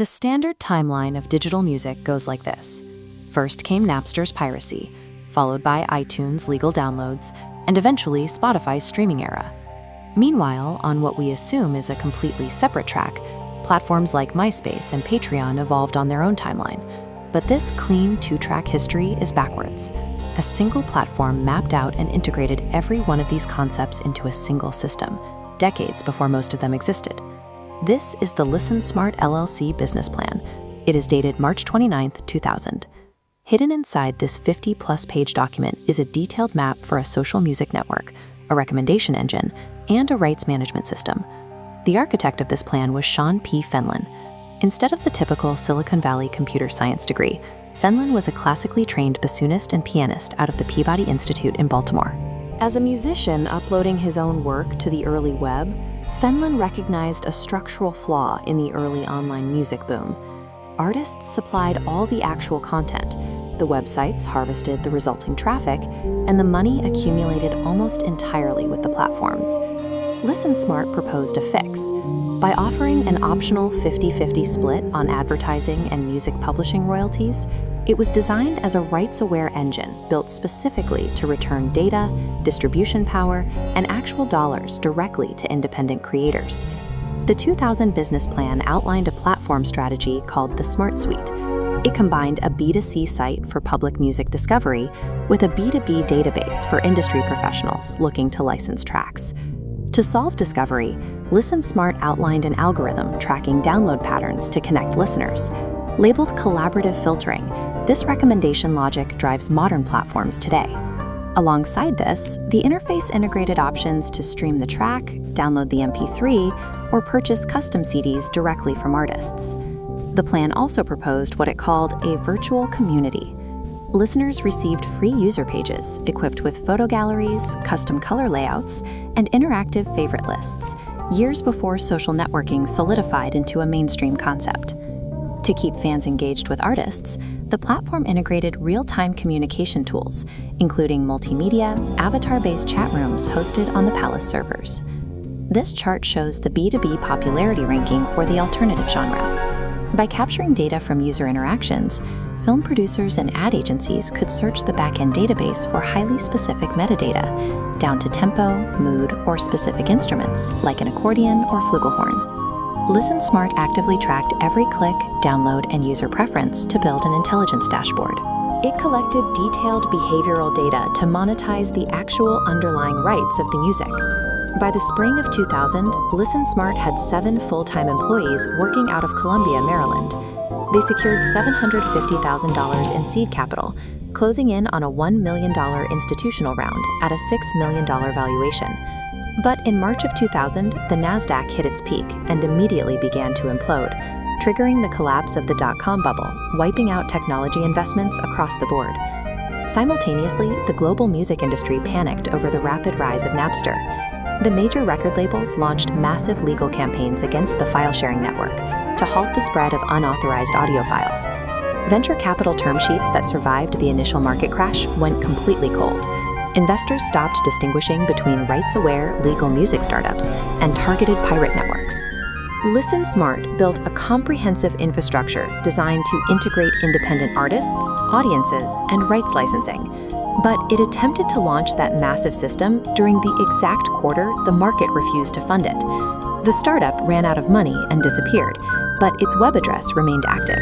The standard timeline of digital music goes like this. First came Napster's piracy, followed by iTunes' legal downloads, and eventually Spotify's streaming era. Meanwhile, on what we assume is a completely separate track, platforms like MySpace and Patreon evolved on their own timeline. But this clean two-track history is backwards. A single platform mapped out and integrated every one of these concepts into a single system, decades before most of them existed. This is the Listen Smart LLC business plan. It is dated March 29, 2000. Hidden inside this 50-plus page document is a detailed map for a social music network, a recommendation engine, and a rights management system. The architect of this plan was Sean P. Fenlon. Instead of the typical Silicon Valley computer science degree, Fenlon was a classically trained bassoonist and pianist out of the Peabody Institute in Baltimore. As a musician uploading his own work to the early web, Fenlon recognized a structural flaw in the early online music boom. Artists supplied all the actual content, the websites harvested the resulting traffic, and the money accumulated almost entirely with the platforms. Listen Smart proposed a fix. By offering an optional 50-50 split on advertising and music publishing royalties, it was designed as a rights-aware engine built specifically to return data, distribution power, and actual dollars directly to independent creators. The 2000 business plan outlined a platform strategy called the Smart Suite. It combined a B2C site for public music discovery with a B2B database for industry professionals looking to license tracks. To solve discovery, Listen Smart outlined an algorithm tracking download patterns to connect listeners. Labeled collaborative filtering, this recommendation logic drives modern platforms today. Alongside this, the interface integrated options to stream the track, download the MP3, or purchase custom CDs directly from artists. The plan also proposed what it called a virtual community. Listeners received free user pages equipped with photo galleries, custom color layouts, and interactive favorite lists, years before social networking solidified into a mainstream concept. To keep fans engaged with artists, the platform integrated real-time communication tools, including multimedia, avatar-based chat rooms hosted on the Palace servers. This chart shows the B2B popularity ranking for the alternative genre. By capturing data from user interactions, film producers and ad agencies could search the back-end database for highly specific metadata, down to tempo, mood, or specific instruments, like an accordion or flugelhorn. Listen Smart actively tracked every click, download, and user preference to build an intelligence dashboard. It collected detailed behavioral data to monetize the actual underlying rights of the music. By the spring of 2000, Listen Smart had 7 full-time employees working out of Columbia, Maryland. They secured $750,000 in seed capital, closing in on a $1 million institutional round at a $6 million valuation. But in March of 2000, the NASDAQ hit its peak and immediately began to implode, triggering the collapse of the dot-com bubble, wiping out technology investments across the board. Simultaneously, the global music industry panicked over the rapid rise of Napster. The major record labels launched massive legal campaigns against the file-sharing network to halt the spread of unauthorized audio files. Venture capital term sheets that survived the initial market crash went completely cold. Investors stopped distinguishing between rights-aware legal music startups and targeted pirate networks. Listen Smart built a comprehensive infrastructure designed to integrate independent artists, audiences, and rights licensing. But it attempted to launch that massive system during the exact quarter the market refused to fund it. The startup ran out of money and disappeared, but its web address remained active.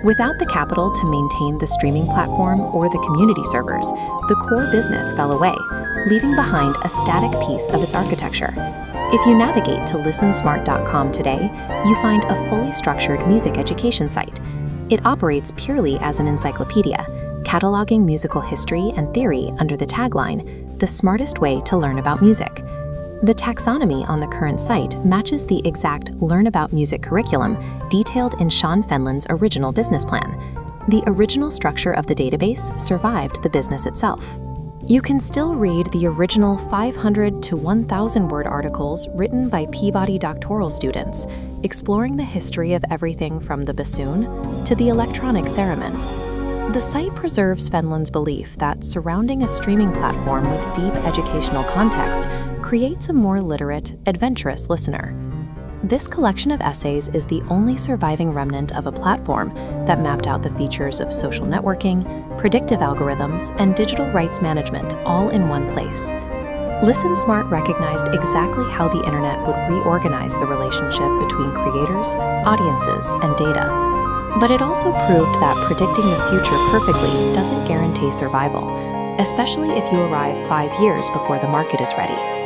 Without the capital to maintain the streaming platform or the community servers, the core business fell away, leaving behind a static piece of its architecture. If you navigate to listensmart.com today, you find a fully structured music education site. It operates purely as an encyclopedia, cataloging musical history and theory under the tagline, "The smartest way to learn about music." The taxonomy on the current site matches the exact Learn About Music curriculum detailed in Sean Fenlon's original business plan. The original structure of the database survived the business itself. You can still read the original 500 to 1,000-word articles written by Peabody doctoral students, exploring the history of everything from the bassoon to the electronic theremin. The site preserves Fenlon's belief that surrounding a streaming platform with deep educational context creates a more literate, adventurous listener. This collection of essays is the only surviving remnant of a platform that mapped out the features of social networking, predictive algorithms, and digital rights management all in one place. Listen Smart recognized exactly how the internet would reorganize the relationship between creators, audiences, and data. But it also proved that predicting the future perfectly doesn't guarantee survival, especially if you arrive 5 years before the market is ready.